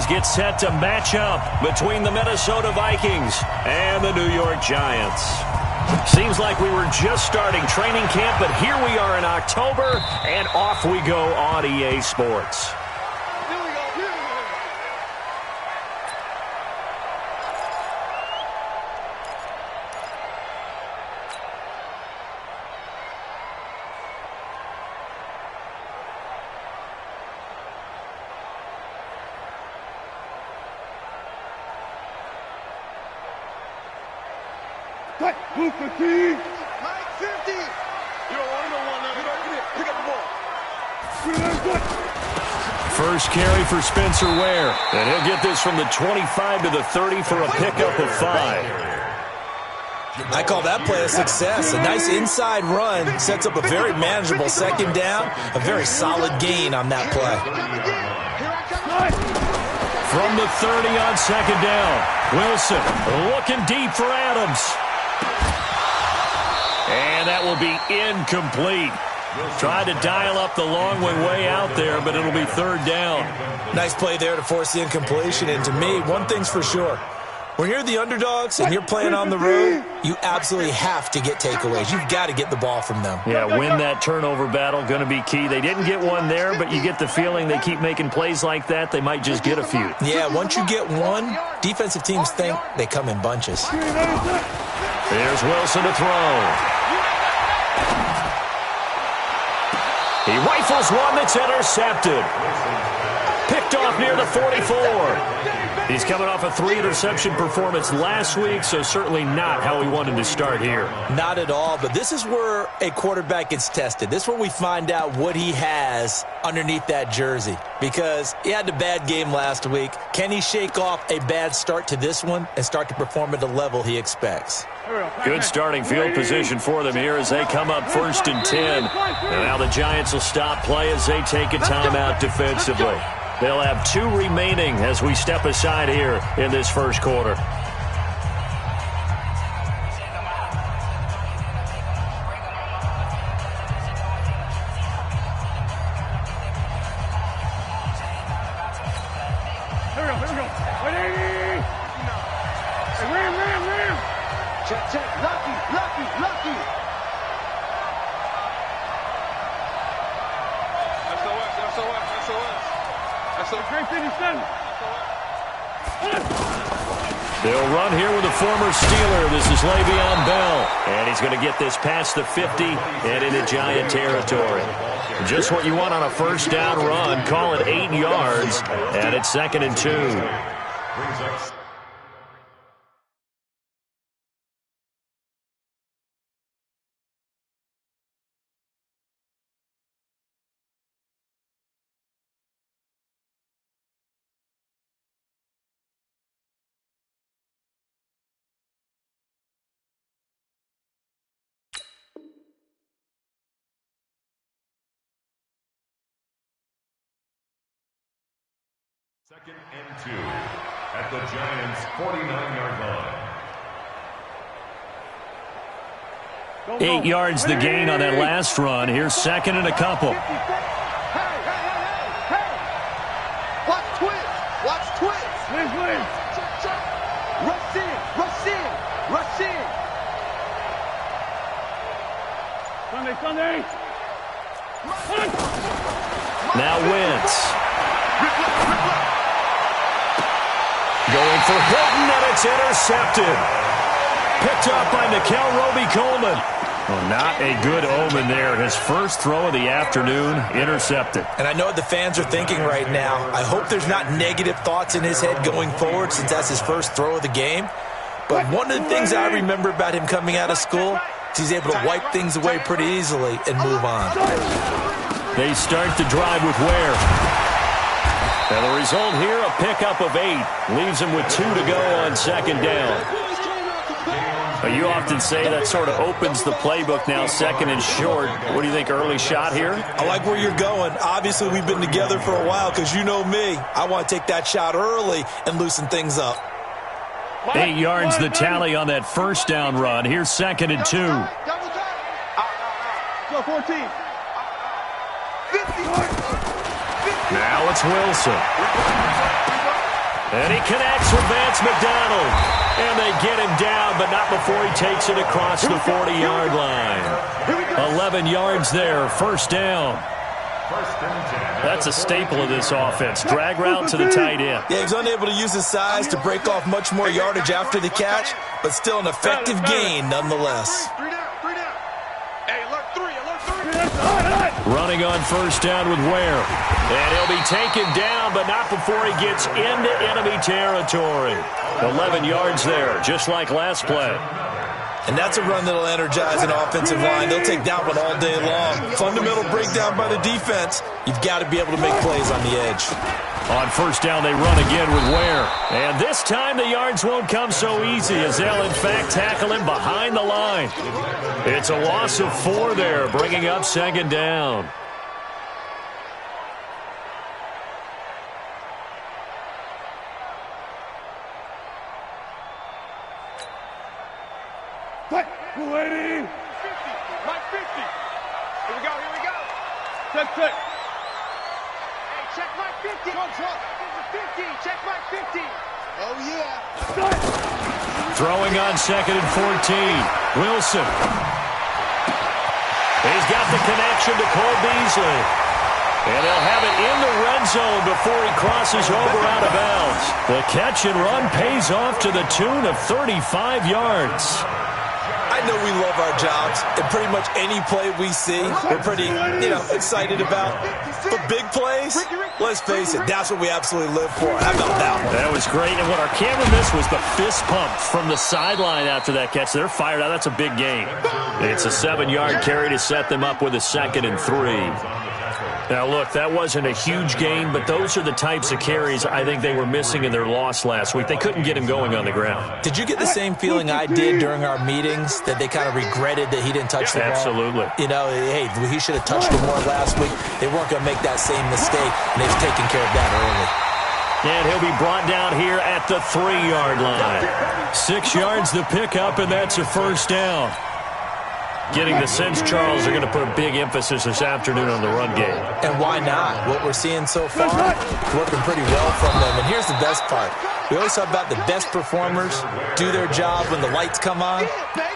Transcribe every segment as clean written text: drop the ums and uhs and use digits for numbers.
teams get set to match up between the Minnesota Vikings and the New York Giants. Seems like we were just starting training camp, but here we are in October, and off we go on EA Sports. Move 15. 50. You don't want no one now. Pick up the ball. First carry for Spencer Ware. And he'll get this from the 25 to the 30 for a pickup of 5. I call that play a success. A nice inside run sets up a very manageable second down. A very solid gain on that play. From the 30 on second down, Wilson looking deep for Adams. And that will be incomplete. Tried to dial up the long way out there, but it'll be third down. Nice play there to force the incompletion. And to me, one thing's for sure. When you're the underdogs and you're playing on the road, you absolutely have to get takeaways. You've got to get the ball from them. Yeah, win that turnover battle, going to be key. They didn't get one there, but you get the feeling they keep making plays like that, they might just get a few. Yeah, once you get one, defensive teams think they come in bunches. Here's Wilson to throw. He rifles one that's intercepted. Picked off near the 44. He's coming off a 3-interception performance last week, so certainly not how he wanted to start here. Not at all, but this is where a quarterback gets tested. This is where we find out what he has underneath that jersey, because he had a bad game last week. Can he shake off a bad start to this one and start to perform at the level he expects? Good starting field position for them here as they come up 1st and 10. And now the Giants will stop play as they take a timeout defensively. They'll have 2 remaining as we step aside here in this first quarter. Here we go. Ready? Hey, ram. Check. Lucky. SOS. Great finish, son. They'll run here with a former Steeler. This is Le'Veon Bell. And he's going to get this past the 50 and into Giant territory. Just what you want on a first down run. Call it 8 yards. And it's 2nd and 2. Second and 2 at the Giants' 49-yard line. 8 yards the gain on that last run. Here's 2nd and a couple. Hey. Watch twist. Liz. Rush in. Sunday. Now Wentz. Going for Hilton, and it's intercepted. Picked up by Nikel Roby-Coleman. Well, not a good omen there. His first throw of the afternoon, intercepted. And I know what the fans are thinking right now. I hope there's not negative thoughts in his head going forward since that's his first throw of the game. But one of the things I remember about him coming out of school is he's able to wipe things away pretty easily and move on. They start the drive with Ware. And the result here, a pickup of 8. Leaves him with 2 to go on 2nd down. You often say that sort of opens the playbook now, 2nd and short. What do you think, early shot here? I like where you're going. Obviously, we've been together for a while because you know me. I want to take that shot early and loosen things up. 8 yards the tally on that first down run. Here's 2nd and 2. Go 14. 50. Now it's Wilson. And he connects with Vance McDonald. And they get him down, but not before he takes it across the 40-yard line. 11 yards there, first down. That's a staple of this offense. Drag route to the tight end. Yeah, he's unable to use his size to break off much more yardage after the catch, but still an effective gain nonetheless. Running on first down with Ware. And he'll be taken down, but not before he gets into enemy territory. 11 yards there, just like last play. And that's a run that'll energize an offensive line. They'll take that one all day long. Fundamental breakdown by the defense. You've got to be able to make plays on the edge. On first down, they run again with Ware. And this time the yards won't come so easy as they'll, in fact, tackle him behind the line. It's a loss of 4 there, bringing up second down. Lady! 50! Mike 50! Here we go, here we go! Check. Hey, check Mike 50! Truck! 50! Check Mike 50! Oh, yeah! Throwing on second and 14. Wilson. He's got the connection to Cole Beasley. And they'll have it in the red zone before he crosses over out of bounds. The catch and run pays off to the tune of 35 yards. I know we love our jobs, and pretty much any play we see, we're pretty, excited about. But big plays, let's face it, that's what we absolutely live for. How about that one? That was great, and what our camera missed was the fist pump from the sideline after that catch. They're fired out. That's a big gain. It's a 7-yard carry to set them up with a 2nd and 3. Now, look, that wasn't a huge gain, but those are the types of carries I think they were missing in their loss last week. They couldn't get him going on the ground. Did you get the same feeling I did during our meetings, that they kind of regretted that he didn't touch the ball? Absolutely. Hey, he should have touched it more last week. They weren't going to make that same mistake, and they've taken care of that early. And he'll be brought down here at the 3-yard line. 6 yards the pickup, and that's a first down. Getting the sense, Charles, are going to put a big emphasis this afternoon on the run game. And why not? What we're seeing so far, working pretty well from them. And here's the best part. We always talk about the best performers do their job when the lights come on.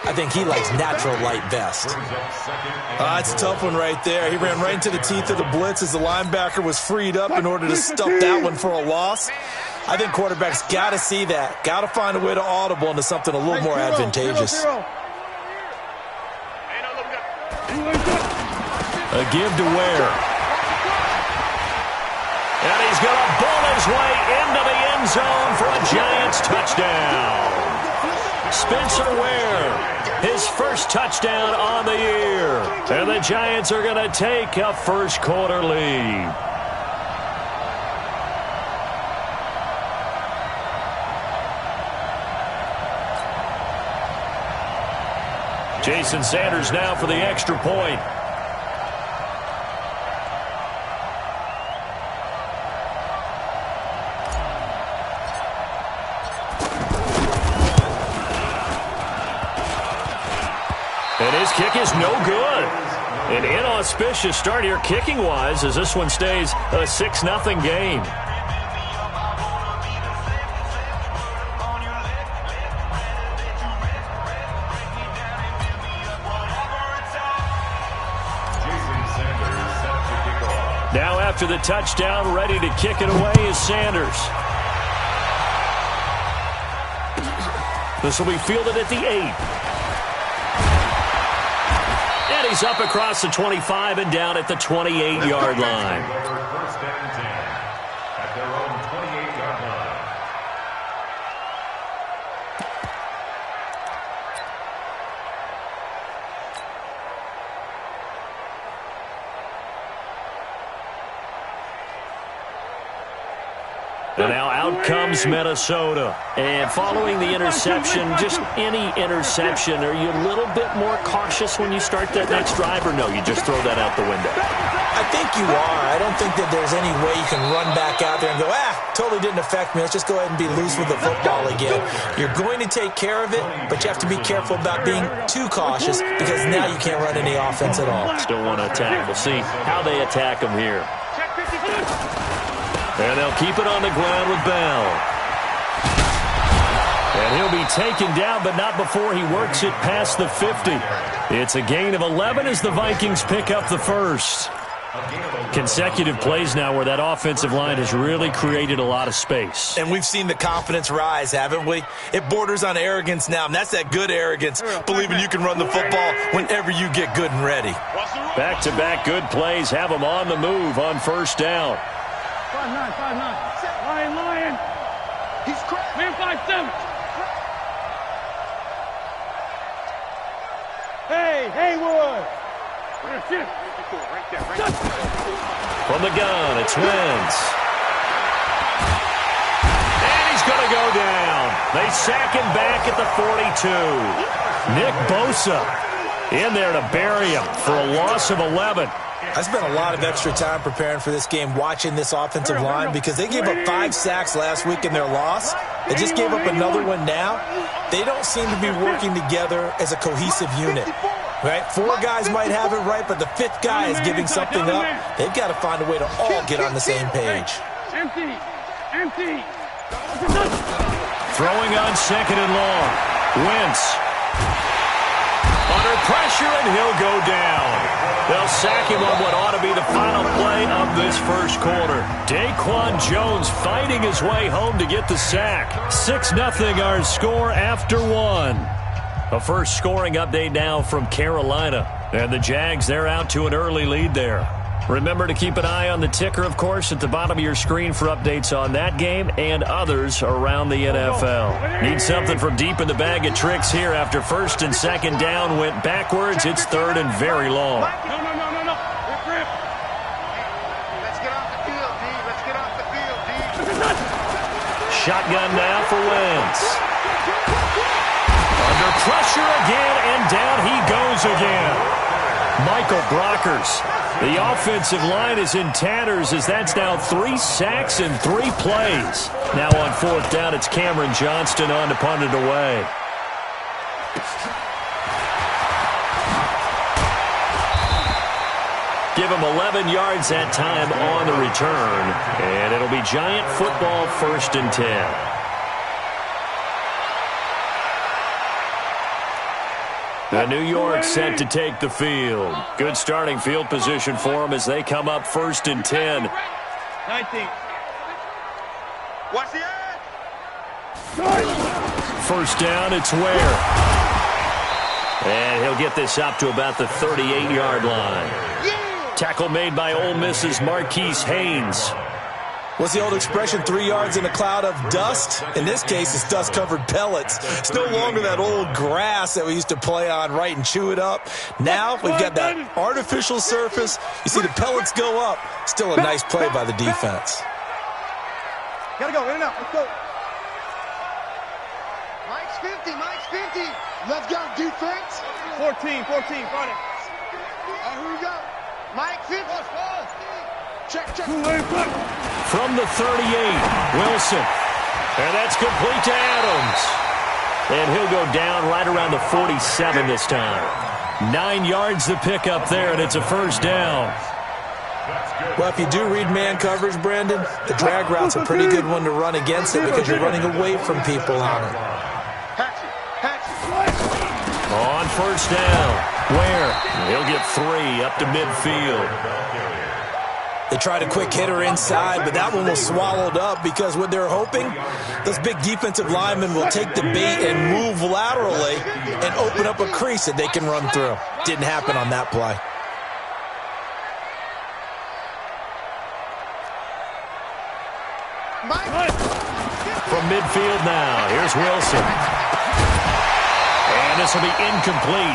I think he likes natural light best. It's a tough one right there. He ran right into the teeth of the blitz as the linebacker was freed up in order to stuff that one for a loss. I think quarterbacks got to see that. Got to find a way to audible into something a little more advantageous. A give to Ware. And he's going to bull his way into the end zone for a Giants touchdown. Spencer Ware, his first touchdown on the year. And the Giants are going to take a first quarter lead. Jason Sanders now for the extra point. And his kick is no good. An inauspicious start here kicking-wise as this one stays a 6-0 game. Now after the touchdown, ready to kick it away is Sanders. This will be fielded at the 8. And he's up across the 25 and down at the 28-yard line. First and 10 at their own 28-yard line. And now out comes Minnesota. And following the interception, just any interception, are you a little bit more cautious when you start that next drive, or no, you just throw that out the window? I think you are. I don't think that there's any way you can run back out there and go, totally didn't affect me. Let's just go ahead and be loose with the football again. You're going to take care of it, but you have to be careful about being too cautious because now you can't run any offense at all. Still want to attack. We'll see how they attack them here. And they'll keep it on the ground with Bell. will be taken down, but not before he works it past the 50. It's a gain of 11 as the Vikings pick up the first. Consecutive plays now where that offensive line has really created a lot of space. And we've seen the confidence rise, haven't we? It borders on arrogance now, and that's that good arrogance, believing you can run the football whenever you get good and ready. Back-to-back good plays have them on the move on first down. 5-9, 5-9. Lion. He's cracked. Man, 5-7. Hey, Haywood. From the gun, it's Wentz. And he's going to go down. They sack him back at the 42. Nick Bosa in there to bury him for a loss of 11. I spent a lot of extra time preparing for this game, watching this offensive line, because they gave up 5 sacks last week in their loss. They just gave up another one now. They don't seem to be working together as a cohesive unit. Right? 4 guys might have it right, but the 5th guy is giving something up. They've got to find a way to all get on the same page. Empty. Throwing on second and long. Wentz. Under pressure, and he'll go down. They'll sack him on what ought to be the final play of this first quarter. Daquan Jones fighting his way home to get the sack. 6-0 our score after 1. A first scoring update now from Carolina. And the Jags, they're out to an early lead there. Remember to keep an eye on the ticker, of course, at the bottom of your screen for updates on that game and others around the NFL. Need something from deep in the bag of tricks here after first and second down went backwards. It's third and very long. No. Rip. Let's get off the field, D. Let's get off the field, D. Shotgun now for Wentz. Under pressure again, and down he goes again. Michael Brockers. The offensive line is in tatters as that's now 3 sacks in 3 plays. Now on fourth down, it's Cameron Johnston on to punt it away. Give him 11 yards that time on the return, and it'll be Giant football, 1st and 10. The New York set to take the field. Good starting field position for them as they come up 1st and 10. 19. Watch the edge. First down, it's Ware. And he'll get this up to about the 38-yard line. Tackle made by Ole Miss's Marquise Haynes. What's the old expression, 3 yards in a cloud of dust? In this case, it's dust-covered pellets. It's no longer that old grass that we used to play on, right, and chew it up. Now we've got that artificial surface. You see the pellets go up. Still a nice play by the defense. Gotta go, in and out. Let's go. Mike's 50. Let's go, defense. 14, front it. All right, here we go. Mike 50. Check. From the 38, Wilson. And that's complete to Adams. And he'll go down right around the 47 this time. 9 yards to pick up there, and it's a first down. Well, if you do read man coverage, Brandon, the drag route's a pretty good one to run against it because you're running away from people on it. On first down, Ware. He'll get 3 up to midfield. They tried a quick hitter inside, but that one was swallowed up because what they're hoping, those big defensive linemen will take the bait and move laterally and open up a crease that they can run through. Didn't happen on that play. From midfield now, here's Wilson. And this will be incomplete.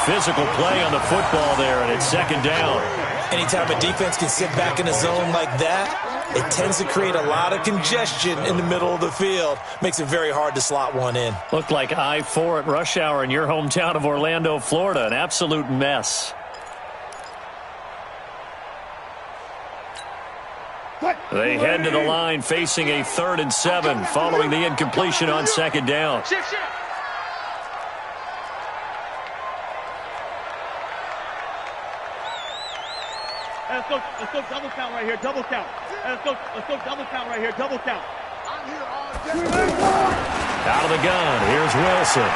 Physical play on the football there, and it's second down. Anytime a defense can sit back in a zone like that, it tends to create a lot of congestion in the middle of the field. Makes it very hard to slot one in. Looked like I-4 at rush hour in your hometown of Orlando, Florida. An absolute mess. They head to the line facing a 3rd and 7 following the incompletion on second down. Shift. Let's go double count right here, double count. Let's go double count right here, double count. I'm here all day. Out Out of the gun, here's Wilson.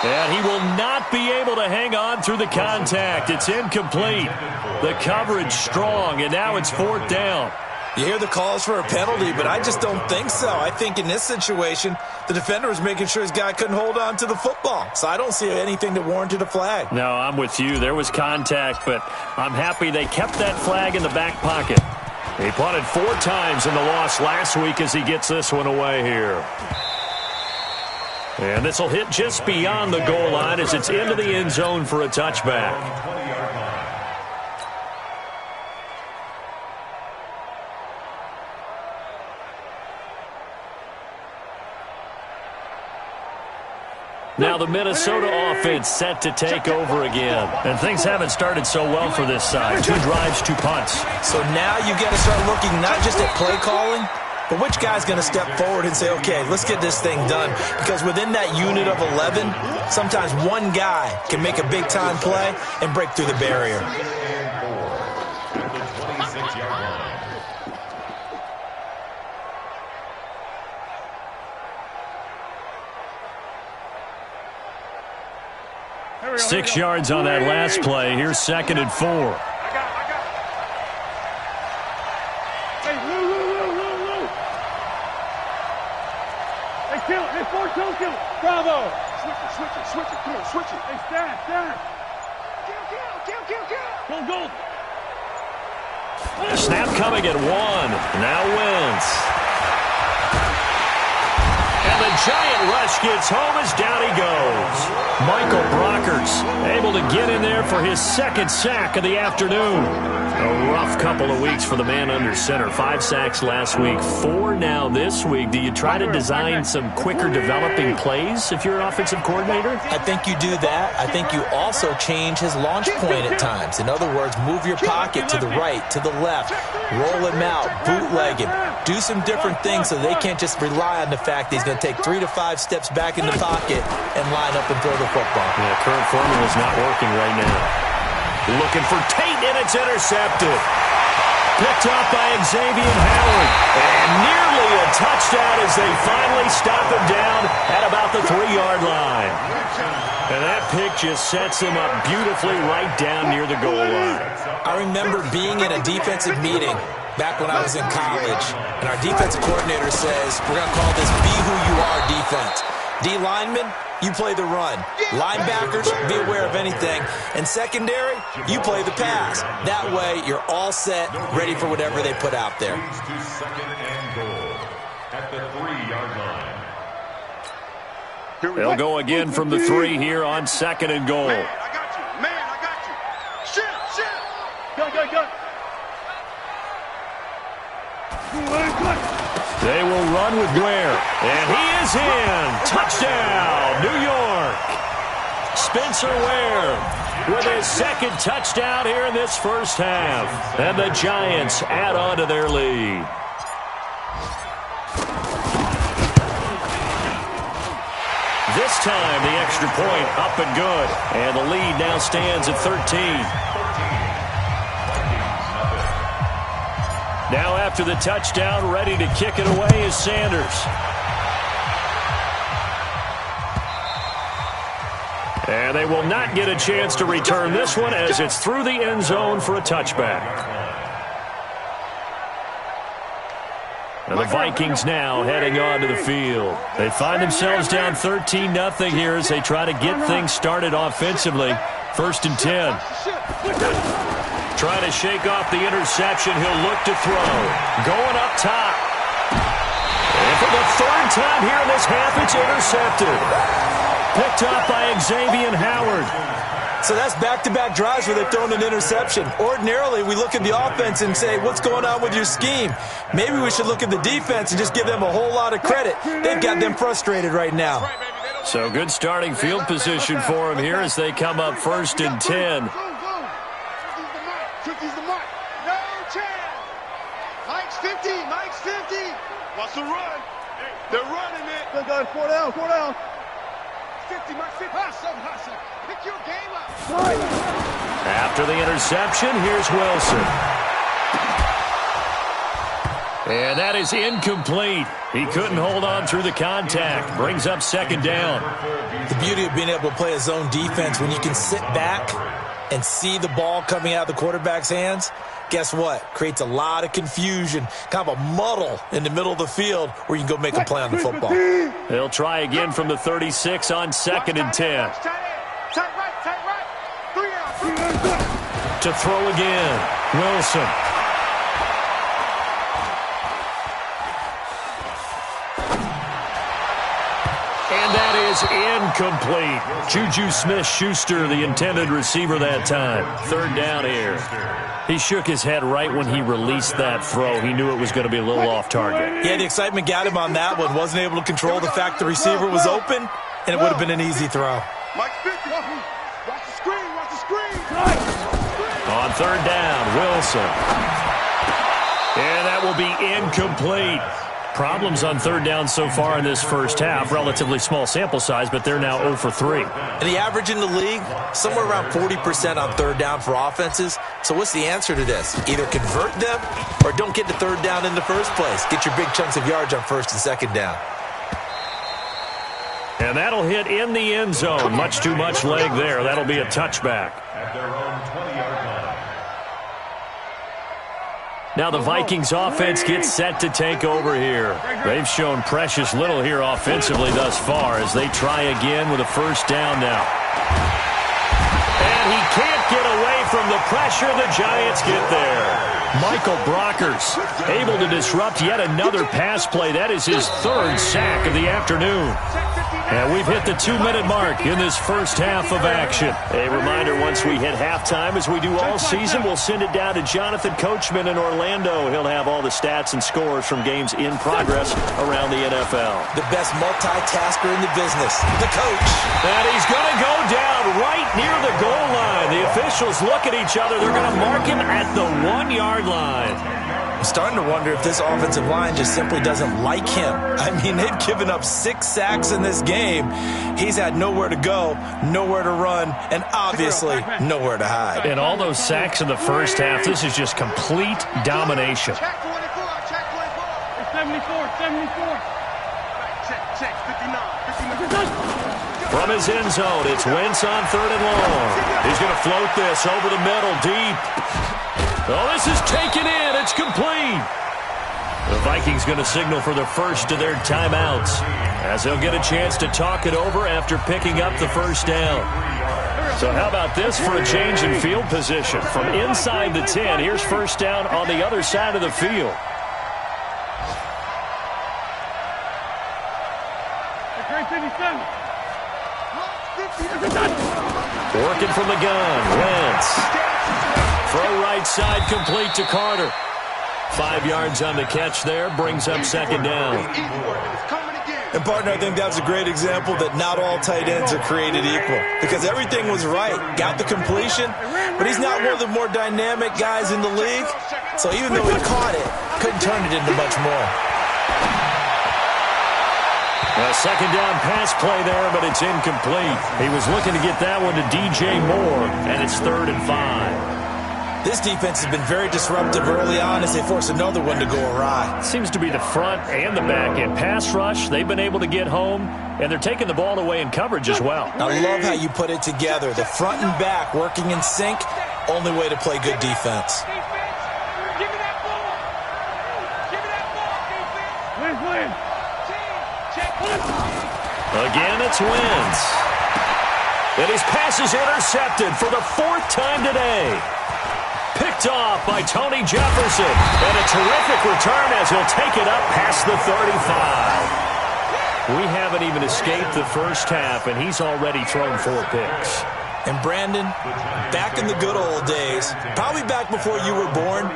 And he will not be able to hang on through the contact. It's incomplete. The coverage strong, and now it's 4th down. You hear the calls for a penalty, but I just don't think so. I think in this situation, the defender was making sure his guy couldn't hold on to the football. So I don't see anything that warranted a flag. No, I'm with you. There was contact, but I'm happy they kept that flag in the back pocket. He punted 4 times in the loss last week as he gets this one away here. And this will hit just beyond the goal line as it's into the end zone for a touchback. Now the Minnesota offense set to take over again. And things haven't started so well for this side. 2 drives, 2 punts. So now you got to start looking not just at play calling, but which guy's going to step forward and say, okay, let's get this thing done. Because within that unit of 11, sometimes one guy can make a big-time play and break through the barrier. Six yards on that last play. Here's 2nd and 4. Hey, Lou. Hey, kill it. Hey, don't kill it. Bravo. Switch it. Come on, switch it. Hey, stand. Kill. Go. Snap coming at 1. Now Wentz. And the giant rush gets home as down he goes. Michael Brockers able to get in there for his 2nd sack of the afternoon. A rough couple of weeks for the man under center. 5 sacks last week, 4 now this week. Do you try to design some quicker developing plays if you're an offensive coordinator? I think you do that. I think you also change his launch point at times. In other words, move your pocket to the right, to the left, roll him out, bootleg him. Do some different things so they can't just rely on the fact that he's going to take 3 to 5 steps back in the pocket and line up and throw the football. Yeah, current formula is not working right now. Looking for Tate, and it's intercepted. Picked up by Xavier Howard. And nearly a touchdown as they finally stop him down at about the 3-yard line. And that pick just sets him up beautifully right down near the goal line. I remember being in a defensive meeting back when I was in college, and our defensive coordinator says, we're going to call this be who you are defense. D linemen, you play the run. Linebackers, be aware of anything. And secondary, you play the pass. That way, you're all set, ready for whatever they put out there. To 2nd and goal at the 3-yard line. They'll go again from the 3 here on 2nd and goal. Man, I got you. Shit. Go. They will run with Ware. And he is in. Touchdown, New York. Spencer Ware with his 2nd touchdown here in this first half. And the Giants add on to their lead. This time, the extra point up and good. And the lead now stands at 13. Now after the touchdown, ready to kick it away is Sanders. And they will not get a chance to return this one as it's through the end zone for a touchback. And the Vikings now heading onto the field. They find themselves down 13-0 here as they try to get things started offensively. 1st and 10. Trying to shake off the interception. He'll look to throw. Going up top. And for the 3rd time here in this half, it's intercepted. Picked up by Xavier Howard. So that's back-to-back drives where they've thrown an interception. Ordinarily, we look at the offense and say, what's going on with your scheme? Maybe we should look at the defense and just give them a whole lot of credit. They've got them frustrated right now. So good starting field position for them here as they come up 1st and 10. No chance. Mike's 50. Wants to run. They're running it. Good, guys. 4 down. 50, Mike, 50. Hustle. Pick your game up. After the interception, here's Wilson. And that is incomplete. He couldn't hold on through the contact. Brings up second down. The beauty of being able to play a zone defense, when you can sit back and see the ball coming out of the quarterback's hands, guess what? Creates a lot of confusion, kind of a muddle in the middle of the field where you can go make a play on the football. They'll try again from the 36 on 2nd and 10. To throw again, Wilson. And that is incomplete. Juju Smith-Schuster, the intended receiver that time. 3rd down here. He shook his head right when he released that throw. He knew it was going to be a little off target. Yeah, the excitement got him on that one. Wasn't able to control the fact the receiver was open, and it would have been an easy throw. Watch the screen. Watch the screen. On 3rd down, Wilson. And that will be incomplete. Problems on 3rd down so far in this first half. Relatively small sample size, but they're now 0 for 3. And the average in the league, somewhere around 40% on 3rd down for offenses. So what's the answer to this? Either convert them or don't get to 3rd down in the first place. Get your big chunks of yards on 1st and 2nd down. And that'll hit in the end zone. Much too much leg there. That'll be a touchback. At their own 20-yard line. Now the Vikings offense gets set to take over here. They've shown precious little here offensively thus far as they try again with a 1st down now. And he can't get away from the pressure. The Giants get there. Michael Brockers able to disrupt yet another pass play. That is his 3rd sack of the afternoon. And we've hit the 2-minute mark in this first half of action. A reminder, once we hit halftime, as we do all season, we'll send it down to Jonathan Coachman in Orlando. He'll have all the stats and scores from games in progress around the NFL. The best multitasker in the business, the coach. And he's going to go down right near the goal line. The officials look at each other. They're going to mark him at the 1-yard line. I'm starting to wonder if this offensive line just simply doesn't like him. I mean, they've given up 6 sacks in this game. He's had nowhere to go, nowhere to run, and obviously nowhere to hide. And all those sacks in the first half, this is just complete domination. Check 24. Check 24. 74. Check 59. From his end zone, it's Wentz on 3rd and long. He's going to float this over the middle, deep. Oh, this is taken in. It's complete. The Vikings going to signal for the first of their timeouts as they'll get a chance to talk it over after picking up the 1st down. So how about this for a change in field position? From inside the 10, here's 1st down on the other side of the field. Working from the gun, Wentz. Throw right side, complete to Carter. 5 yards on the catch there, brings up 2nd down. And, partner, I think that was a great example that not all tight ends are created equal. Because everything was right. Got the completion, but he's not one of the more dynamic guys in the league. So even though he caught it, couldn't turn it into much more. A 2nd down pass play there, but it's incomplete. He was looking to get that one to DJ Moore, and it's 3rd and 5. This defense has been very disruptive early on as they force another one to go awry. Seems to be the front and the back end. Pass rush, they've been able to get home, and they're taking the ball away in coverage as well. I love how you put it together. The front and back working in sync, only way to play good defense. Again, it's Wentz. And his pass is intercepted for the 4th time today. Picked off by Tony Jefferson. And a terrific return as he'll take it up past the 35. We haven't even escaped the first half, and he's already thrown 4 picks. And Brandon, back in the good old days, probably back before you were born,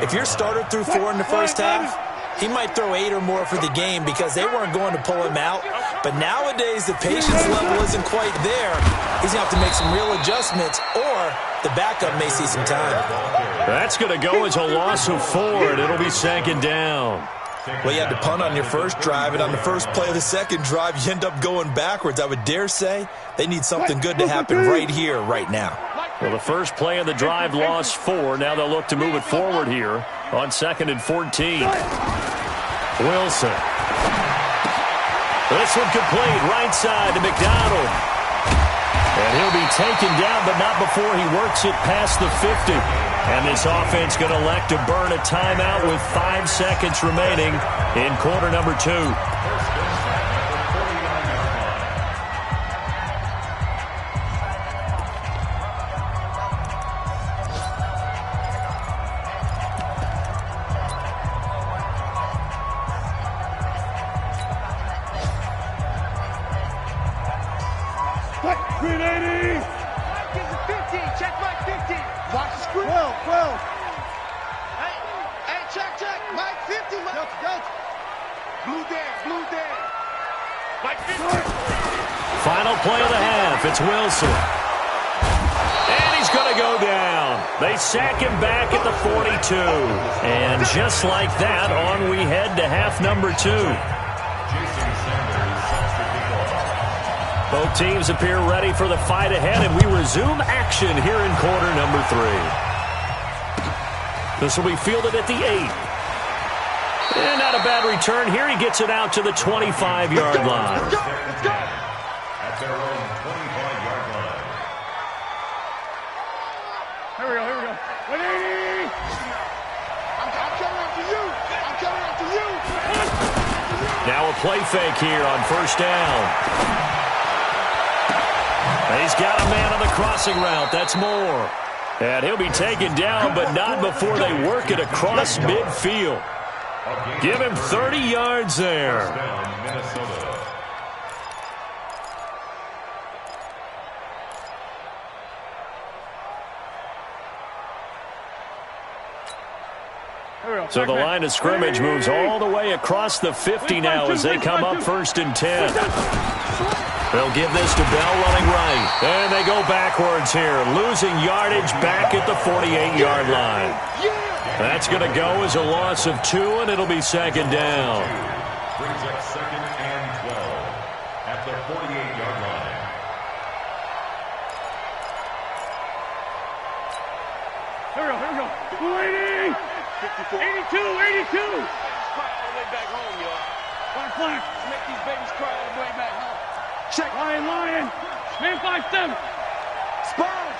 if your starter threw 4 in the first half, he might throw 8 or more for the game because they weren't going to pull him out. But nowadays, the patience level isn't quite there. He's going to have to make some real adjustments, or the backup may see some time. That's going to go as a loss of 4, and it'll be 2nd down. Well, you had to punt on your first drive, and on the first play of the second drive, you end up going backwards. I would dare say they need something good to happen right here, right now. Well, the first play of the drive lost 4. Now they'll look to move it forward here on 2nd and 14. Wilson. This one complete, right side to McDonald. And he'll be taken down, but not before he works it past the 50. And this offense going to elect to burn a timeout with 5 seconds remaining in quarter number 2. Final play of the half. It's Wilson. And he's going to go down. They sack him back at the 42. And just like that, on we head to half number 2. Both teams appear ready for the fight ahead, and we resume action here in quarter number 3. This will be fielded at the 8. And not a bad return here. He gets it out to the 25-yard line. At their own 25-yard line. Here we go, here we go. 180! I'm coming after you! I'm coming after you! Now a play fake here on first down. He's got a man on the crossing route. That's Moore. And he'll be taken down, but not before they work it across midfield. Give him 30 yards there. Down, Minnesota. So the line of scrimmage moves all the way across the 50 now as they come up 1st and 10. They'll give this to Bell running right. And they go backwards here, losing yardage back at the 48-yard line. That's going to go as a loss of 2, and it'll be 2nd down. Brings up 2nd and 12 at the 48-yard line. Here we go, here we go. 280! 82, 82! Cry all the way back home, y'all. Flag. Make these babies cry all the way back home. Check. Lion. Man 5-7. Sponge.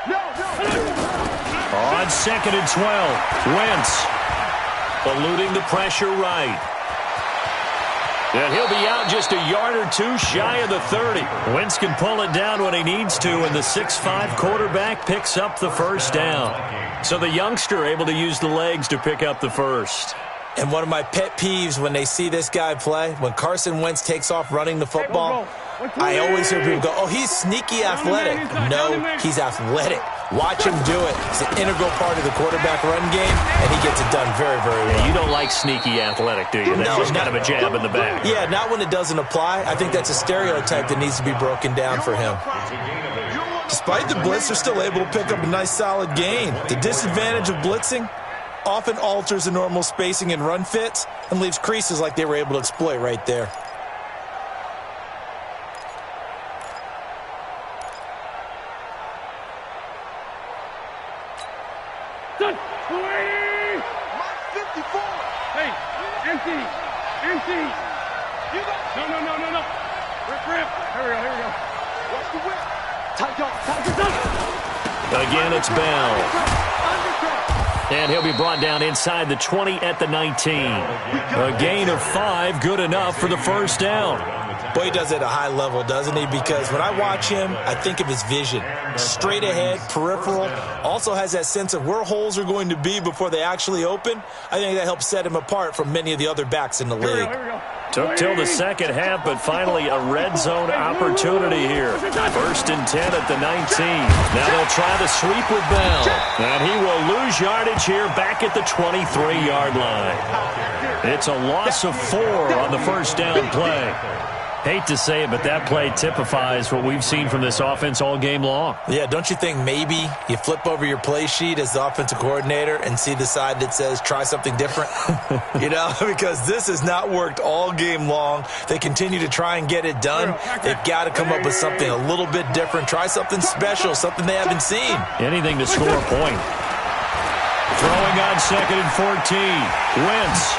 No. On 2nd and 12, Wentz eluding the pressure right. And he'll be out just a yard or 2 shy of the 30. Wentz can pull it down when he needs to, and the 6'5" quarterback picks up the first down. So the youngster able to use the legs to pick up the first. And one of my pet peeves when they see this guy play, when Carson Wentz takes off running the football, I always hear people go, oh, he's sneaky athletic. No, he's athletic. Watch him do it. It's an integral part of the quarterback run game, and he gets it done very, very well. Yeah, you don't like sneaky athletic, do you? That's just kind of a jab in the back. Yeah, not when it doesn't apply. I think that's a stereotype that needs to be broken down for him. Despite the blitz, they're still able to pick up a nice, solid gain. The disadvantage of blitzing often alters the normal spacing and run fits and leaves creases like they were able to exploit right there. Done. 280! Mark 54! Hey, empty! You got No. Rip. Here we go. Watch the whip. Tight off. Again, it's Bell. And he'll be brought down inside the 20 at the 19. A gain of 5, good enough for the first down. Boy, he does it at a high level, doesn't he? Because when I watch him, I think of his vision. Straight ahead, peripheral. Also has that sense of where holes are going to be before they actually open. I think that helps set him apart from many of the other backs in the league. Here we go. Took till the second half, but finally a red zone opportunity here. 1st and 10 at the 19. Now they'll try the sweep with Bell. And he will lose yardage here back at the 23-yard line. It's a loss of 4 on the first down play. Hate to say it, but that play typifies what we've seen from this offense all game long. Yeah, don't you think maybe you flip over your play sheet as the offensive coordinator and see the side that says try something different? You know, because this has not worked all game long. They continue to try and get it done. They've got to come up with something a little bit different. Try something special, something they haven't seen. Anything to score a point. Throwing on 2nd and 14. Wentz.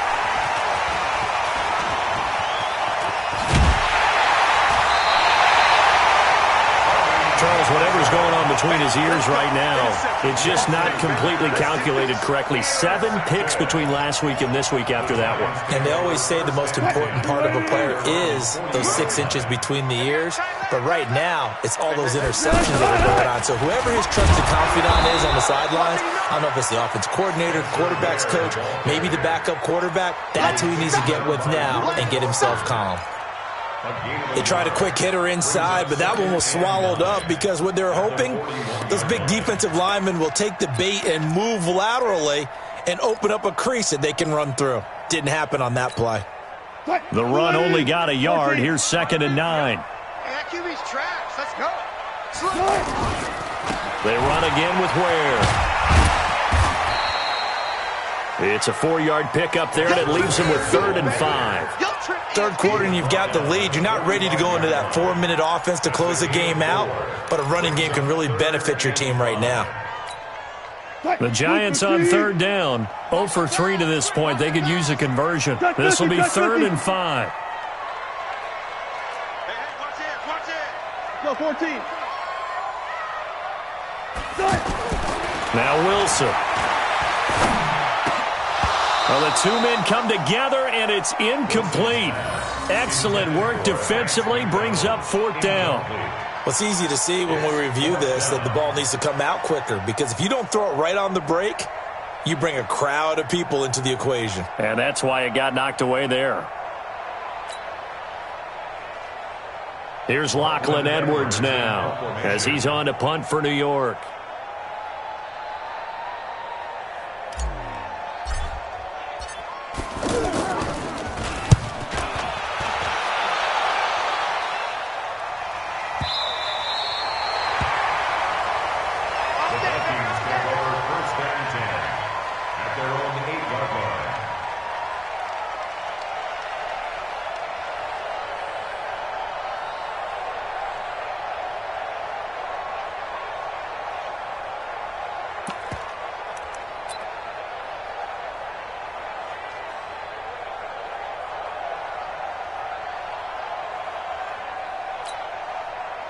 Charles, whatever's going on between his ears right now, it's just not completely calculated correctly. 7 picks between last week and this week after that one. And they always say the most important part of a player is those 6 inches between the ears. But right now, it's all those interceptions that are going on. So whoever his trusted confidant is on the sidelines, I don't know if it's the offense coordinator, quarterback's coach, maybe the backup quarterback, that's who he needs to get with now and get himself calm. They tried a quick hitter inside, but that one was swallowed up because what they're hoping, those big defensive linemen will take the bait and move laterally and open up a crease that they can run through. Didn't happen on that play. The run only got a yard. Here's 2nd and 9. Hey, that QB's trash. Let's go. They run again with Ware. It's a 4-yard pickup there, and it leaves them with 3rd and 5. Third quarter and you've got the lead. You're not ready to go into that 4-minute offense to close the game out, but a running game can really benefit your team right now. The Giants on 3rd down. 0 for 3 to this point. They could use a conversion. This will be 3rd and 5. Hey, watch it. Go, 14. Now Wilson. Well, the 2 men come together, and it's incomplete. Excellent work defensively, brings up 4th down. Well, it's easy to see when we review this that the ball needs to come out quicker, because if you don't throw it right on the break, you bring a crowd of people into the equation. And that's why it got knocked away there. Here's Lachlan Edwards now as he's on to punt for New York.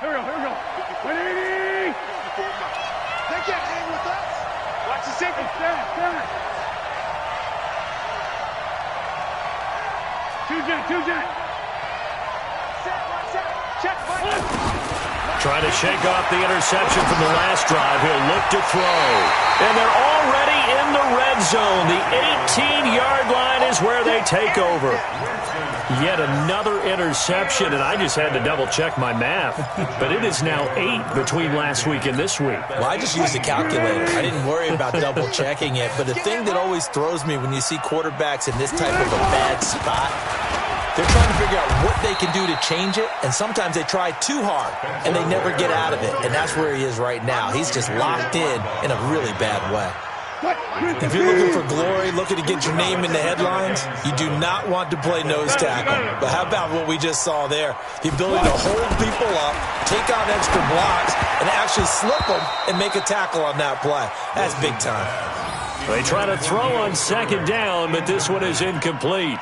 Here we go. 180. They can't hang with us. Watch the safety. Stand. Two jet. Set. Check. Trying to shake off the interception from the last drive. He'll look to throw. And they're already in the red zone. The 18-yard line is where they take over. Yet another interception, and I just had to double-check my math. But it is now 8 between last week and this week. Well, I just used a calculator. I didn't worry about double-checking it. But the thing that always throws me when you see quarterbacks in this type of a bad spot, they're trying to figure out what they can do to change it, and sometimes they try too hard, and they never get out of it. And that's where he is right now. He's just locked in a really bad way. If you're looking for glory, looking to get your name in the headlines, you do not want to play nose tackle. But how about what we just saw there? The ability to hold people up, take on extra blocks, and actually slip them and make a tackle on that play. That's big time. They try to throw on 2nd down, but this one is incomplete.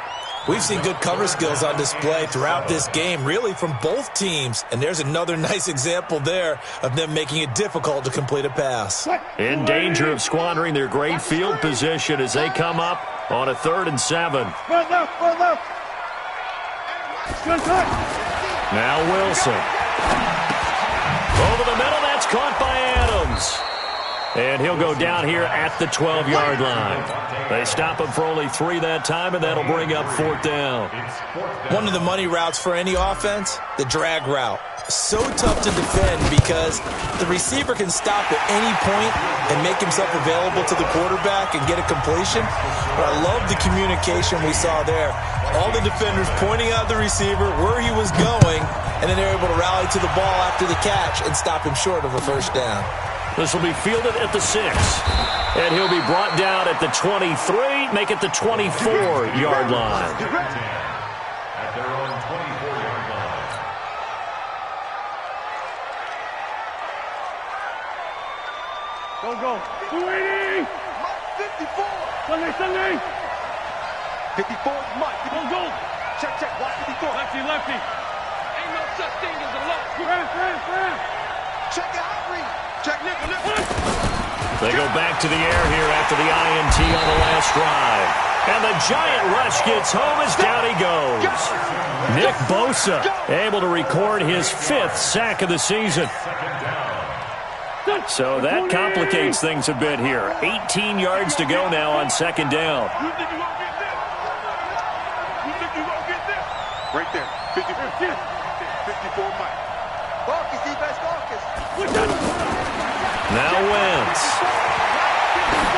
We've seen good cover skills on display throughout this game, really from both teams. And there's another nice example there of them making it difficult to complete a pass. In danger of squandering their great field position as they come up on a 3rd and 7. Left. Now Wilson. Over the middle, that's caught by Adams. And he'll go down here at the 12-yard line. They stop him for only 3 that time, and that'll bring up 4th down. One of the money routes for any offense, the drag route. So tough to defend because the receiver can stop at any point and make himself available to the quarterback and get a completion. But I love the communication we saw there. All the defenders pointing out the receiver, where he was going, and then they're able to rally to the ball after the catch and stop him short of a first down. This will be fielded at the 6. And he'll be brought down at the 23, make it the 24-yard line. At their own 24-yard line. Go. 280. Sunday. 54 is Mike. Go. Check. Watch 54. Lefty. Ain't no such thing as a loss. Ram. Check the outreach. Check nickel. They go back to the air here after the INT on the last drive. And the giant rush gets home as down he goes. Nick Bosa able to record his 5th sack of the season. So that complicates things a bit here. 18 yards to go now on second down. You think you won't get this? Right there. 54 Mike. Focus, defense, focus. Now Wentz.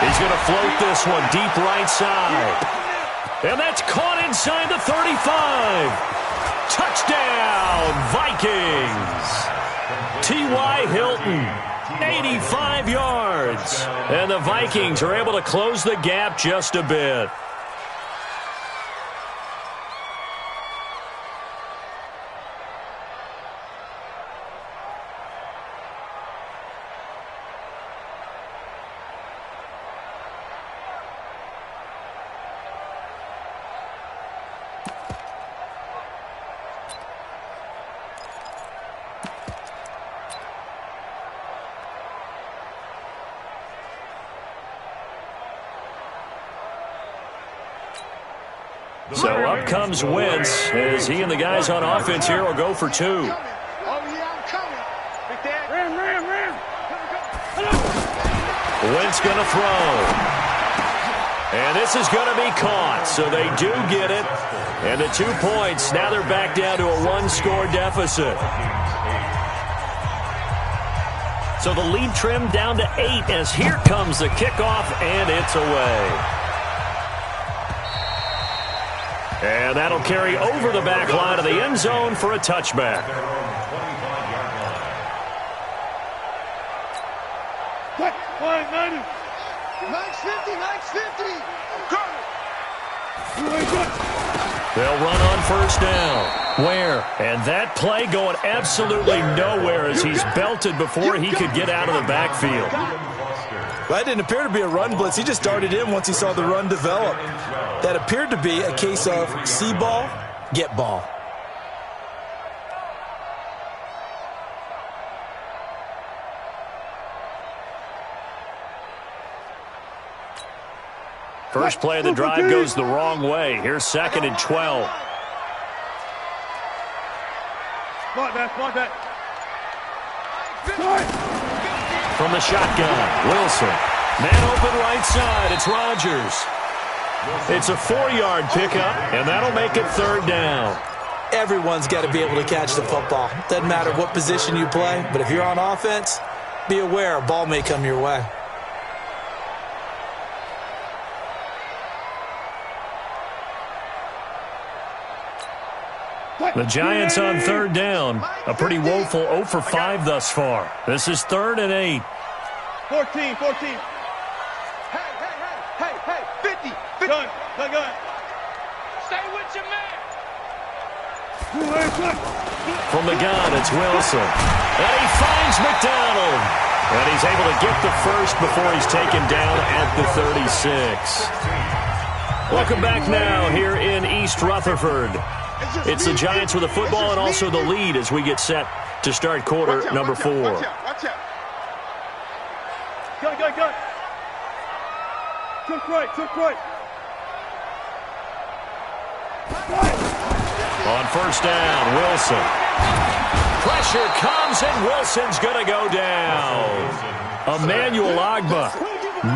He's going to float this one deep right side. And that's caught inside the 35. Touchdown, Vikings. T.Y. Hilton, 85 yards. And the Vikings are able to close the gap just a bit. So up comes Wentz as he and the guys on offense here will go for 2. Oh, yeah, I'm coming. Big Dad. Ram. Wentz going to throw. And this is going to be caught. So they do get it. And the 2 points. Now they're back down to a 1-score deficit. So the lead trimmed down to 8 as here comes the kickoff, and it's away. And that'll carry over the back line of the end zone for a touchback. They'll run on first down. Where? And that play going absolutely nowhere as he's belted before he could get out of the backfield. Well, that didn't appear to be a run blitz. He just darted in once he saw the run develop. That appeared to be a case of see ball, get ball. First play of the drive goes the wrong way. Here's 2nd and 12. Smart that. From the shotgun, Wilson. Man open right side. It's Rodgers. It's a 4-yard pickup, and that'll make it 3rd down. Everyone's got to be able to catch the football. Doesn't matter what position you play, but if you're on offense, be aware a ball may come your way. The Giants on 3rd down. A pretty woeful 0 for 5 thus far. This is 3rd and 8. 14. Hey, 50. Gun. Stay with your man. From the gun, it's Wilson. And he finds McDonald. And he's able to get the first before he's taken down at the 36. Welcome back now here in East Rutherford. It's the Giants with the football and also the lead as we get set to start quarter number 4. Watch out. Gun. Took right. On first down, Wilson. Pressure comes, and Wilson's going to go down. Emmanuel Ogbah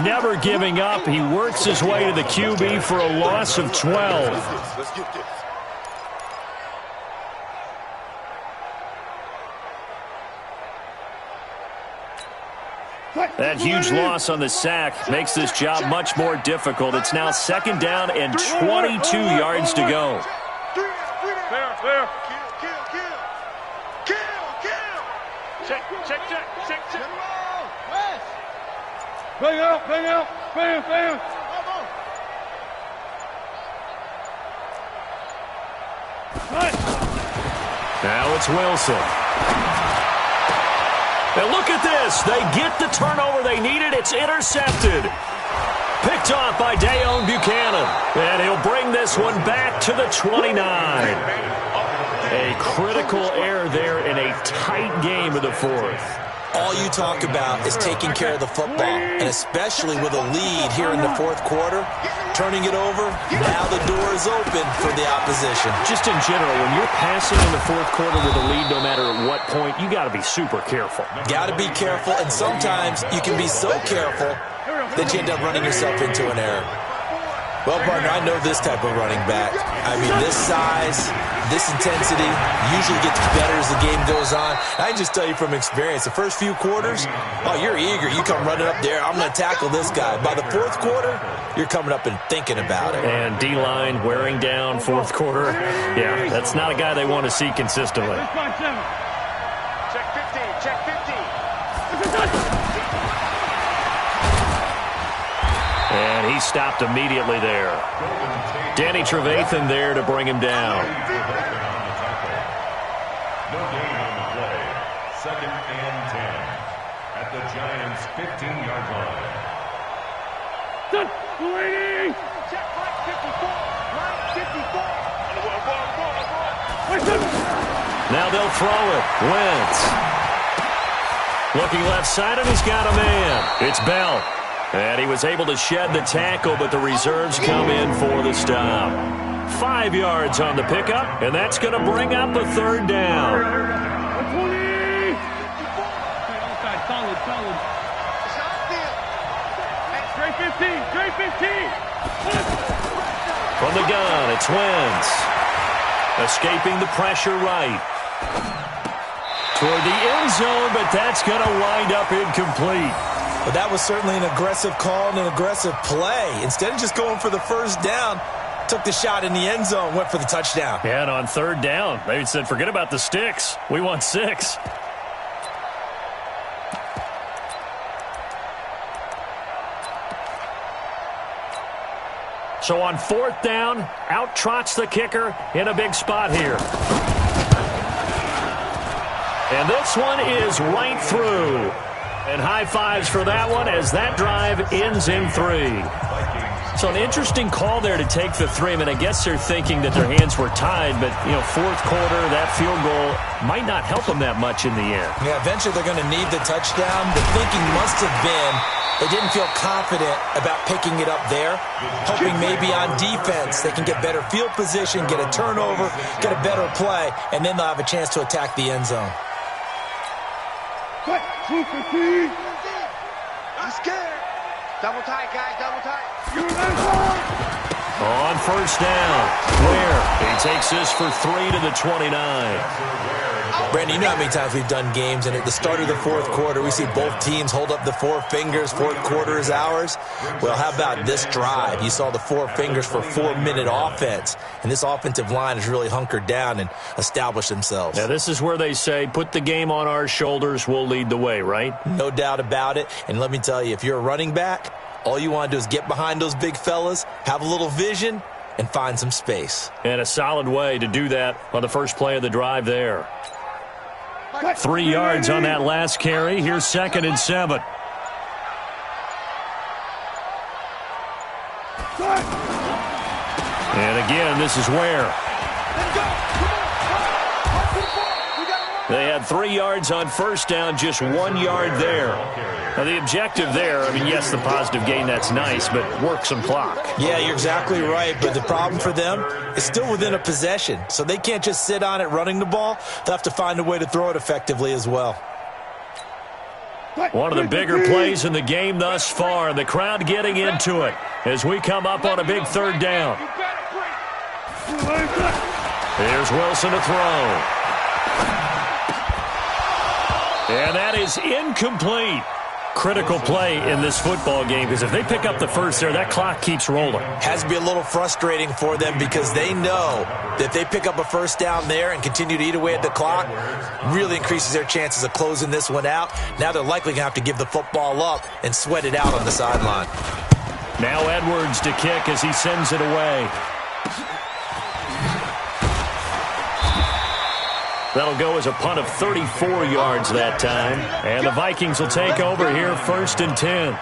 never giving up. He works his way to the QB for a loss of 12. That huge loss on the sack makes this job much more difficult. It's now 2nd down and 22 yards to go. Fair. Kill. Check. Bang out. Bam. Now it's Wilson. And look at this. They get the turnover they needed. It's intercepted. Picked Picked off by Dayon Buchanan. And he'll bring this one back to the 29. A critical error there in a tight game of the fourth. All you talk about is taking care of the football, and especially with a lead here in the fourth quarter, turning it over, now the door is open for the opposition. Just in general, when you're passing in the fourth quarter with a lead, no matter at what point, you got to be super careful. Got to be careful, and sometimes you can be so careful that you end up running yourself into an error. Well, partner, I know this type of running back. I mean, this size, this intensity usually gets better as the game goes on. I can just tell you from experience, the first few quarters, oh, you're eager. You come running up there, I'm going to tackle this guy. By the fourth quarter, you're coming up and thinking about it. And D-line wearing down fourth quarter. Yeah, that's not a guy they want to see consistently. Check 15, check 15. And he stopped immediately there. Danny Trevathan there to bring him down. No gain on the play. 2nd and 10 at the Giants' 15-yard line. Check Mike 54. Mike 54. Now they'll throw it. Wentz. Looking left side, and he's got a man. It's Bell. And he was able to shed the tackle, but the reserves come in for the stop. 5 yards on the pickup, and that's going to bring up a third down. From the gun, it's Wentz. Escaping the pressure right. Toward the end zone, but that's going to wind up incomplete. But that was certainly an aggressive call and an aggressive play. Instead of just going for the first down, took the shot in the end zone, went for the touchdown. Yeah, and on third down, they said, forget about the sticks. We want 6. So on fourth down, out trots the kicker in a big spot here. And this one is right through. And high fives for that one as that drive ends in 3. So an interesting call there to take the 3. I mean, I guess they're thinking that their hands were tied, but, you know, fourth quarter, that field goal might not help them that much in the end. Yeah, eventually they're going to need the touchdown. The thinking must have been they didn't feel confident about picking it up there, hoping maybe on defense they can get better field position, get a turnover, get a better play, and then they'll have a chance to attack the end zone. I'm scared. Double tight, guys, double tight. On first down, Ware. He takes this for 3 to the 29. Brandon, you know how many times we've done games, and at the start of the fourth quarter, we see both teams hold up the 4 fingers, fourth quarter is ours. Well, how about this drive? You saw the 4 fingers for 4-minute offense, and this offensive line has really hunkered down and established themselves. Now, this is where they say, put the game on our shoulders, we'll lead the way, right? No doubt about it, and let me tell you, if you're a running back, all you want to do is get behind those big fellas, have a little vision, and find some space. And a solid way to do that on the first play of the drive there. 3 yards on that last carry. Here's 2nd and 7. And again, this is Ware. They had 3 yards on first down, just 1 yard there. Now, the objective there, I mean, yes, the positive gain, that's nice, but work some clock. Yeah, you're exactly right, but the problem for them is still within a possession, so they can't just sit on it running the ball. They'll have to find a way to throw it effectively as well. One of the bigger plays in the game thus far, the crowd getting into it as we come up on a big third down. Here's Wilson to throw. And that is incomplete. Critical play in this football game, because if they pick up the first there, that clock keeps rolling. Has to be a little frustrating for them because they know that if they pick up a first down there and continue to eat away at the clock, really increases their chances of closing this one out. Now they're likely going to have to give the football up and sweat it out on the sideline. Now Edwards to kick as he sends it away. That'll go as a punt of 34 yards that time. And the Vikings will take over here 1st and 10.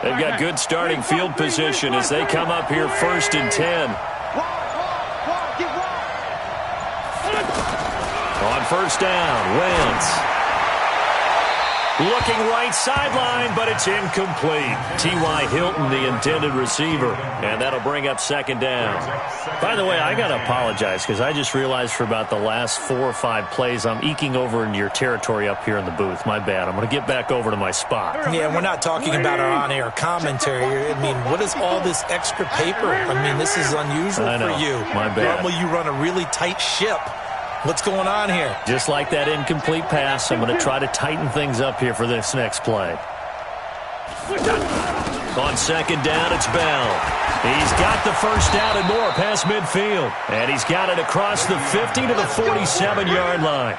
They've got good starting field position as they come up here 1st and 10. On 1st down, Wentz. Looking right sideline, but it's incomplete. T.Y. Hilton, the intended receiver, and that'll bring up 2nd down. By the way, I got to apologize because I just realized for about the last 4 or 5 plays, I'm eking over into your territory up here in the booth. My bad. I'm going to get back over to my spot. Yeah, we're not talking about our on-air commentary. I mean, what is all this extra paper? I mean, this is unusual for you. My bad. Normally you run a really tight ship. What's going on here? Just like that incomplete pass, I'm going to try to tighten things up here for this next play. On 2nd down, it's Bell. He's got the 1st down and more past midfield. And he's got it across the 50 to the 47-yard line.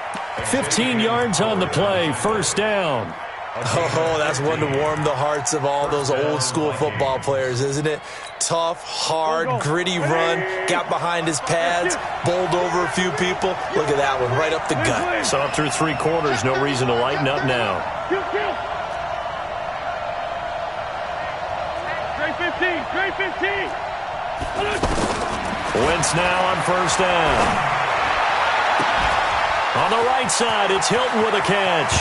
15 yards on the play, 1st down. Oh, that's one to warm the hearts of all those old-school football players, isn't it? Tough, hard, gritty run, got behind his pads, bowled over a few people. Look at that one, right up the gut. So up through 3 quarters, no reason to lighten up now. Trey 15. Wentz now on 1st down. On the right side, it's Hilton with a catch.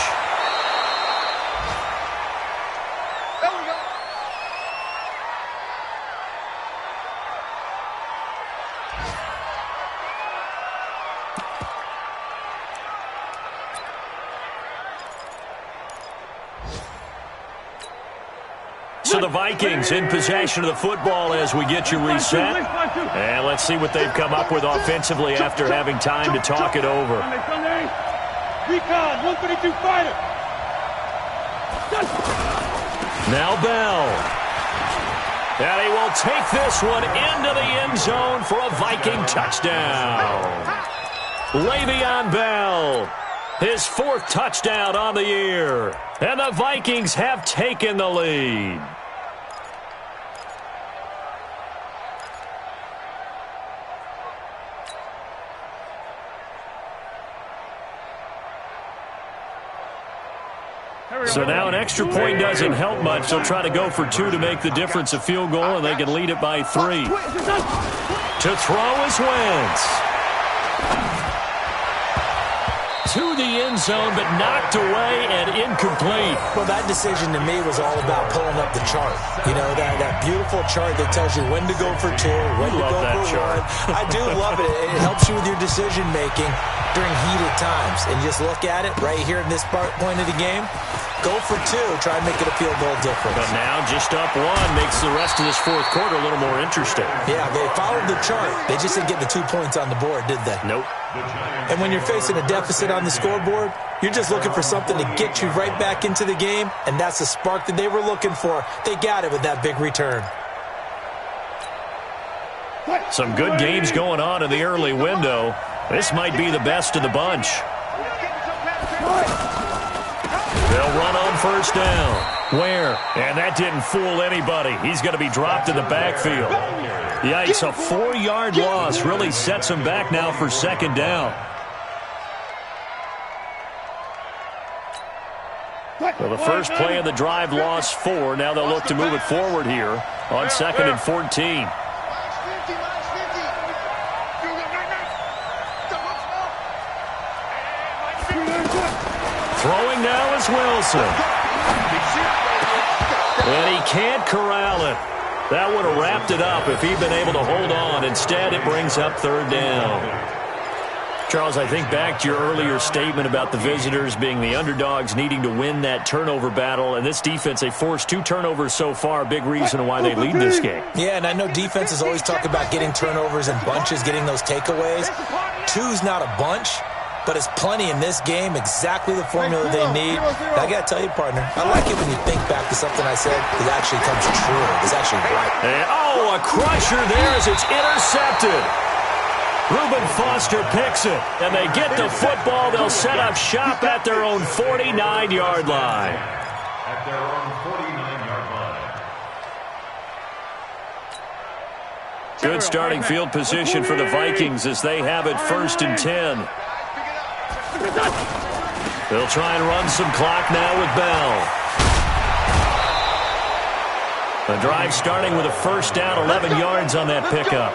So the Vikings in possession of the football as we get you reset. And let's see what they've come up with offensively after having time to talk it over. Recon, 132 fighter. Now Bell. And he will take this one into the end zone for a Viking touchdown. Le'Veon Bell, his 4th touchdown on the year. And the Vikings have taken the lead. So now an extra point doesn't help much. They'll try to go for 2 to make the difference a field goal, and they can lead it by 3. To throw is Wentz. To the end zone, but knocked away and incomplete. Well, that decision to me was all about pulling up the chart. You know, that beautiful chart that tells you when to go for 2, when to go for 1. I do love it. It helps you with your decision-making during heated times. And just look at it right here in this point of the game. Go for 2. Try and make it a field goal difference. But now just up 1 makes the rest of this 4th quarter a little more interesting. Yeah, they followed the chart. They just didn't get the 2 points on the board, did they? Nope. And when you're facing a deficit on the scoreboard, you're just looking for something to get you right back into the game, and that's the spark that they were looking for. They got it with that big return. Some good games going on in the early window. This might be the best of the bunch. They'll run on 1st down. Where? And that didn't fool anybody. He's going to be dropped in the backfield. Yikes, a 4-yard loss really sets him back now for 2nd down. Well, the first play of the drive lost 4. Now they'll look to move it forward here on 2nd and 14. Throwing now is Wilson. And he can't corral it. That would have wrapped it up if he'd been able to hold on. Instead, it brings up 3rd down. Charles, I think back to your earlier statement about the visitors being the underdogs needing to win that turnover battle. And this defense, they forced 2 turnovers so far. Big reason why they lead this game. Yeah, and I know defenses always talk about getting turnovers in bunches, getting those takeaways. 2's not a bunch, but it's plenty in this game, exactly the formula they need. And I got to tell you, partner, I like it when you think back to something I said that actually comes true. It's actually right. And, a crusher there as it's intercepted. Reuben Foster picks it, and they get the football. They'll set up shop at their own 49-yard line. At their own 49-yard line. Good starting field position for the Vikings as they have it 1st and 10. They'll try and run some clock now with Bell. The drive starting with a first down, 11 yards on that pickup.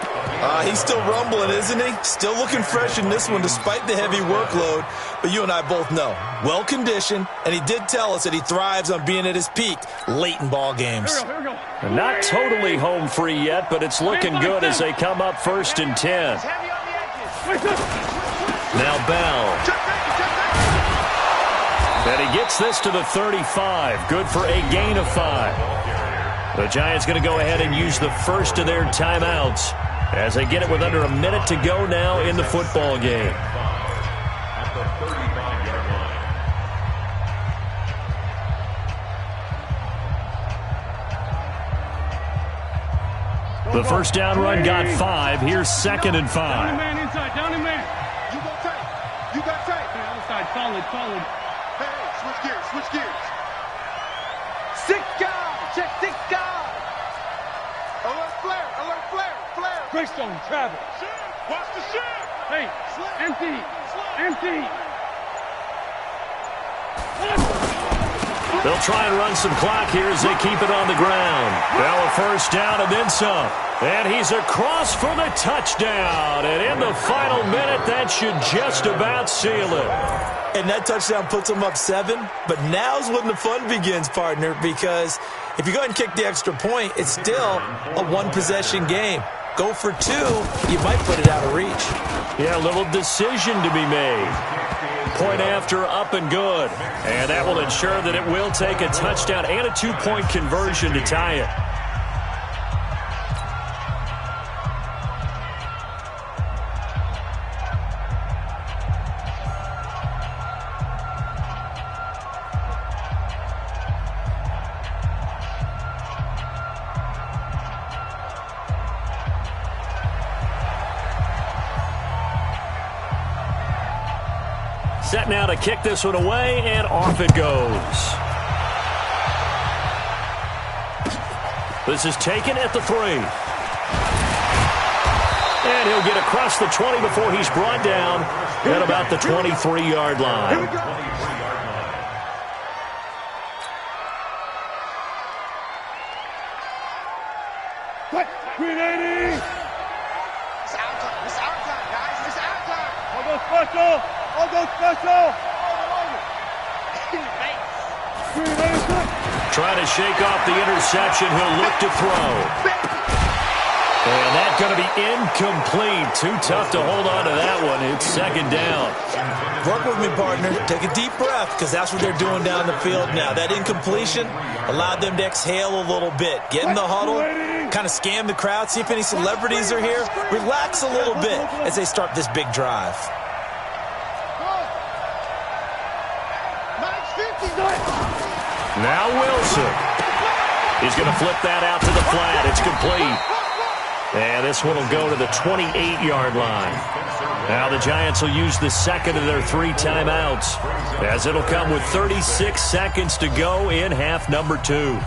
He's still rumbling, isn't he? Still looking fresh in this one despite the heavy workload. But you and I both know, well-conditioned, and he did tell us that he thrives on being at his peak late in ball games. Here we go. Not totally home free yet, but it's looking good as they come up 1st and 10. Now Bell. And he gets this to the 35. Good for a gain of 5. The Giants going to go ahead and use the first of their timeouts as they get it with under a minute to go now in the football game. At the 35-yard line. The first down run got 5. Here's 2nd and 5. Down man inside, down man. You got tight. You got tight. Other side, solid. Hey, switch gears. 6 guys, check 6 guys. Alert flare. Greystone, travel. Watch the ship. Hey, empty. They'll try and run some clock here as they keep it on the ground. Well, a first down and then some. And he's across for the touchdown. And in the final minute, that should just about seal it. And that touchdown puts them up 7. But now's when the fun begins, partner, because if you go ahead and kick the extra point, it's still a one-possession game. Go for 2, you might put it out of reach. Yeah, a little decision to be made. Point after, up and good. And that will ensure that it will take a touchdown and a 2-point conversion to tie it. Set now to kick this one away, and off it goes. This is taken at the 3. And he'll get across the 20 before he's brought down at about the 23-yard line. What? 380. It's our time, guys. It's our time. I'll go special. Trying to shake off the interception. He'll look to throw. And that's going to be incomplete. Too tough to hold on to that one. It's 2nd down. Work with me, partner. Take a deep breath, because that's what they're doing down the field now. That incompletion allowed them to exhale a little bit. Get in the huddle, kind of scan the crowd, see if any celebrities are here. Relax a little bit as they start this big drive. Now Wilson. He's going to flip that out to the flat. It's complete. And this one will go to the 28-yard line. Now the Giants will use the 2nd of their 3 timeouts, as it'll come with 36 seconds to go in half number 2.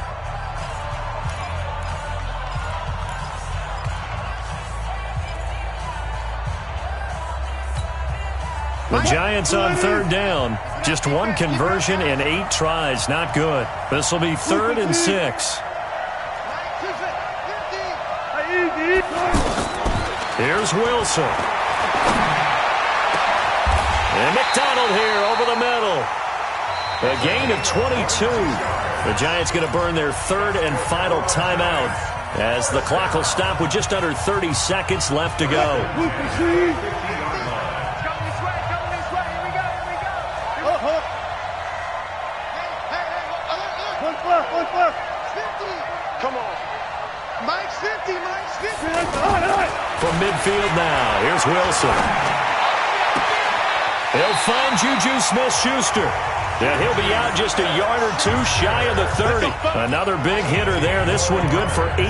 The Giants on 3rd down. Just 1 conversion in 8 tries. Not good. This will be 3rd and 6. Here's Wilson. And McDonald here over the middle. A gain of 22. The Giants going to burn their 3rd and final timeout as the clock will stop with just under 30 seconds left to go. Come on. Mike's 50. From midfield now, here's Wilson. He'll find Juju Smith-Schuster. And he'll be out just a yard or 2 shy of the 30. Another big hitter there. This one good for 18.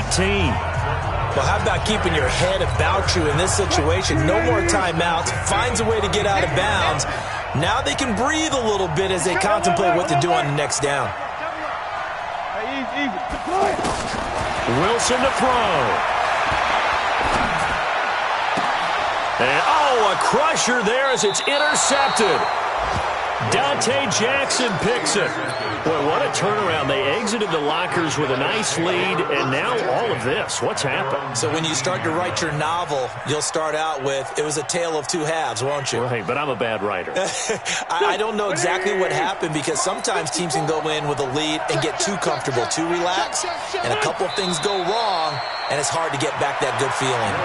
Well, how about keeping your head about you in this situation? No more timeouts. Finds a way to get out of bounds. Now they can breathe a little bit as they contemplate what to do on the next down. Wilson to throw. And, a crusher there as it's intercepted. Dante Jackson picks it. Boy, what a turnaround. They exited the lockers with a nice lead, and now all of this. What's happened? So when you start to write your novel, you'll start out with, it was a tale of two halves, won't you? Right, but I'm a bad writer. I don't know exactly what happened, because sometimes teams can go in with a lead and get too comfortable, too relaxed, and a couple of things go wrong, and it's hard to get back that good feeling.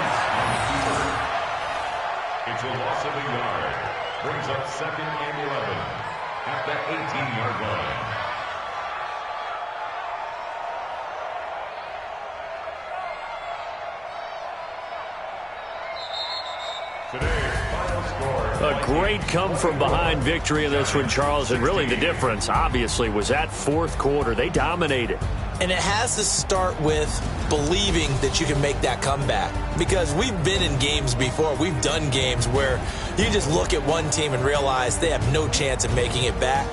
It's a loss of a yard. Brings up 2nd and 11 at the 18-yard line. Today's final score. A great come-from-behind victory in this one, Charles, and really the difference, obviously, was that fourth quarter. They dominated. And it has to start with believing that you can make that comeback. Because we've been in games before. We've done games where you just look at one team and realize they have no chance of making it back.